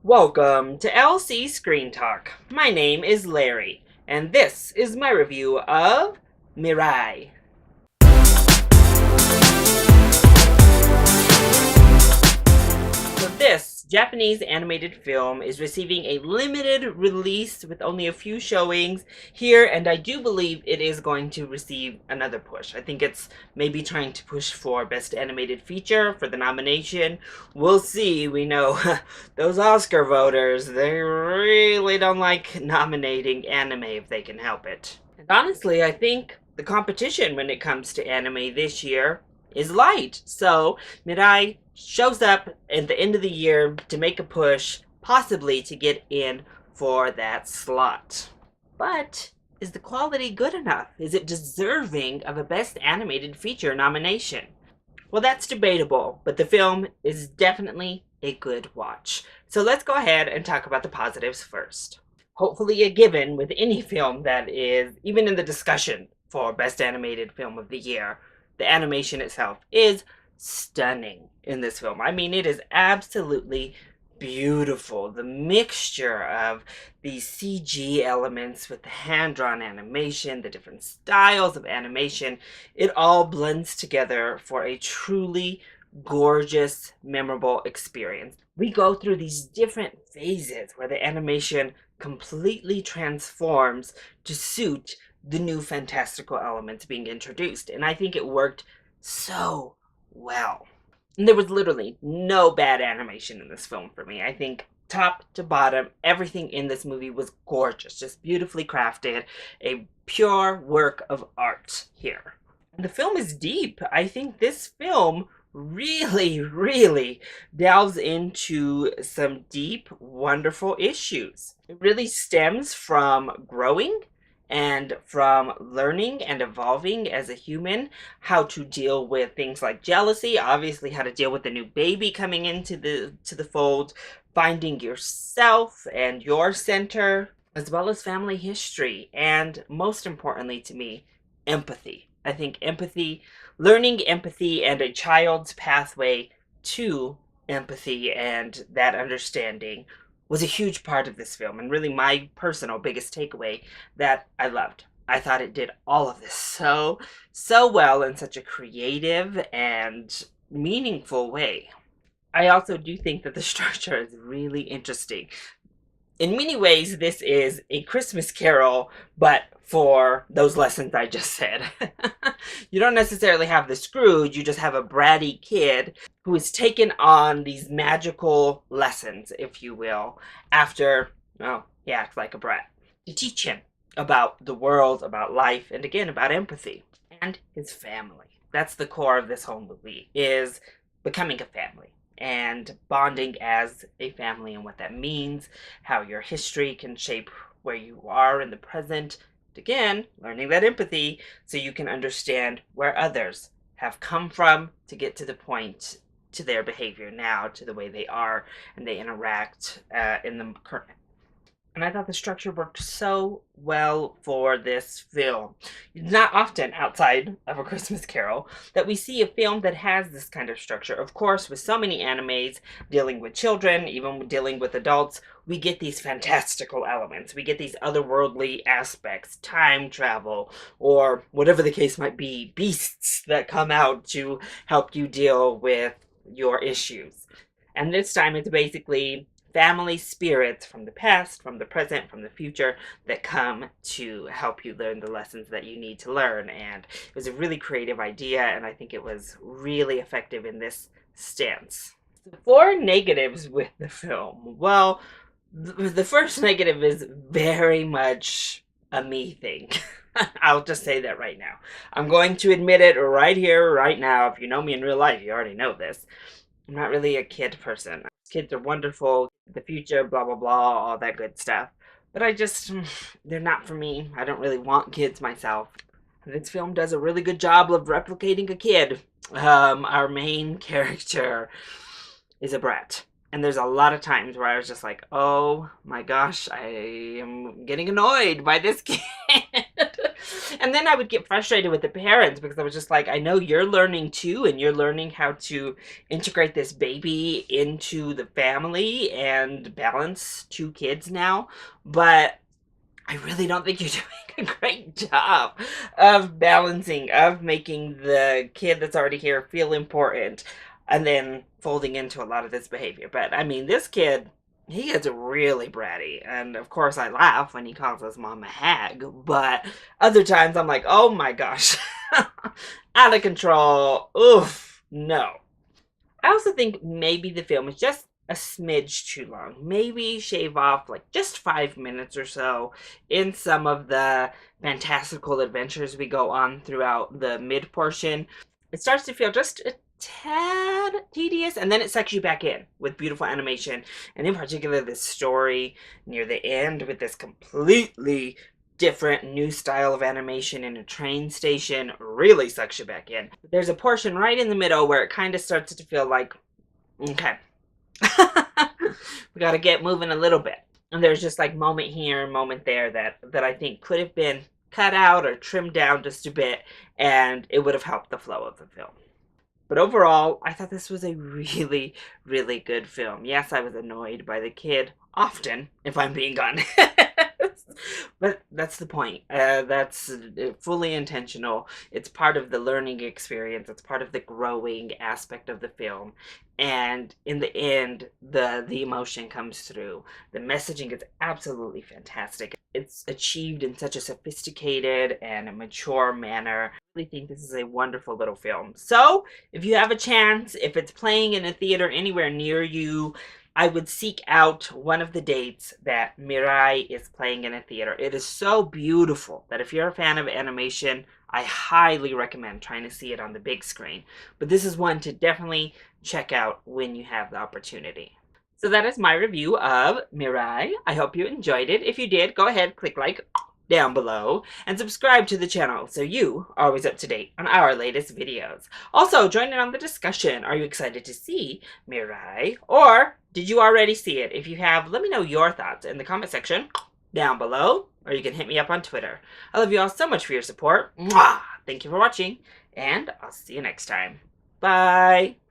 Welcome to LC Screen Talk. My name is Larry, and this is my review of Mirai. So this Japanese animated film is receiving a limited release with only a few showings here, and I do believe it is going to receive another push. I think it's maybe trying to push for Best Animated Feature for the nomination. We'll see. We know those Oscar voters, they really don't like nominating anime if they can help it. And honestly, I think the competition when it comes to anime this year is light. So Mirai shows up at the end of the year to make a push, possibly to get in for that slot. But is the quality good enough? Is it deserving of a Best Animated Feature nomination? Well, that's debatable, but the film is definitely a good watch. So let's go ahead and talk about the positives first. Hopefully a given with any film that is even in the discussion for Best Animated Film of the Year. The animation itself is stunning in this film. I mean, it is absolutely beautiful. The mixture of these CG elements with the hand-drawn animation, the different styles of animation, it all blends together for a truly gorgeous, memorable experience. We go through these different phases where the animation completely transforms to suit the new fantastical elements being introduced, and I think it worked so well. And there was literally no bad animation in this film for me. I think top to bottom, everything in this movie was gorgeous, just beautifully crafted, a pure work of art here. And the film is deep. I think this film really delves into some deep, wonderful issues. It really stems from growing and from learning and evolving as a human, how to deal with things like jealousy, obviously how to deal with the new baby coming into the fold, finding yourself and your center, as well as family history, and most importantly to me, empathy. I think empathy, learning empathy and a child's pathway to empathy and that understanding was a huge part of this film, and really my personal biggest takeaway that I loved. I thought it did all of this so well in such a creative and meaningful way. I also do think that the structure is really interesting. In many ways, this is a Christmas Carol, but for those lessons I just said. You don't necessarily have the Scrooge, you just have a bratty kid who is taken on these magical lessons, if you will, after, well, he acts like a brat, to teach him about the world, about life, and again, about empathy, and his family. That's the core of this whole movie, is becoming a family and bonding as a family and what that means, how your history can shape where you are in the present. Again, learning that empathy so you can understand where others have come from to get to the point, to their behavior now, to the way they are and they interact in the current. And I thought the structure worked so well for this film. It's not often outside of A Christmas Carol that we see a film that has this kind of structure. Of course, with so many animes dealing with children, even dealing with adults, we get these fantastical elements. We get these otherworldly aspects, time travel, or whatever the case might be, beasts that come out to help you deal with your issues. And this time it's basically family spirits from the past, from the present, from the future that come to help you learn the lessons that you need to learn. And it was a really creative idea, and I think it was really effective in this stance. The four negatives with the film. Well, the first negative is very much a me thing. I'll just say that right now. I'm going to admit it right here, right now. If you know me in real life, you already know this. I'm not really a kid person. Kids are wonderful, the future, blah, blah, blah, all that good stuff. But they're not for me. I don't really want kids myself. This film does a really good job of replicating a kid. Our main character is a brat. And there's a lot of times where I was just like, oh my gosh, I am getting annoyed by this kid. And then I would get frustrated with the parents because I was just like, I know you're learning too, and you're learning how to integrate this baby into the family and balance two kids now, but I really don't think you're doing a great job of balancing, of making the kid that's already here feel important, and then folding into a lot of this behavior. But I mean, this kid, he gets really bratty. And of course, I laugh when he calls his mom a hag. But other times, I'm like, oh my gosh, out of control. Oof, no. I also think maybe the film is just a smidge too long. Maybe shave off like just 5 minutes or so in some of the fantastical adventures we go on throughout the mid portion. It starts to feel just a tad tedious, and then it sucks you back in with beautiful animation, and in particular this story near the end with this completely different new style of animation in a train station really sucks you back in. There's a portion right in the middle where it kind of starts to feel like, okay, we got to get moving a little bit. And there's just like moment here, moment there that I think could have been cut out or trimmed down just a bit, and it would have helped the flow of the film. But overall, I thought this was a really, really good film. Yes, I was annoyed by the kid often, if I'm being honest. But that's the point. That's fully intentional. It's part of the learning experience. It's part of the growing aspect of the film. And in the end, the emotion comes through. The messaging is absolutely fantastic. It's achieved in such a sophisticated and a mature manner. I really think this is a wonderful little film. So, if you have a chance, if it's playing in a theater anywhere near you, I would seek out one of the dates that Mirai is playing in a theater. It is so beautiful that if you're a fan of animation, I highly recommend trying to see it on the big screen. But this is one to definitely check out when you have the opportunity. So that is my review of Mirai. I hope you enjoyed it. If you did, go ahead, click like down below and subscribe to the channel so you are always up to date on our latest videos. Also, join in on the discussion. Are you excited to see Mirai, or did you already see it? If you have, let me know your thoughts in the comment section down below, or you can hit me up on Twitter. I love you all so much for your support. Mwah! Thank you for watching, and I'll see you next time. Bye!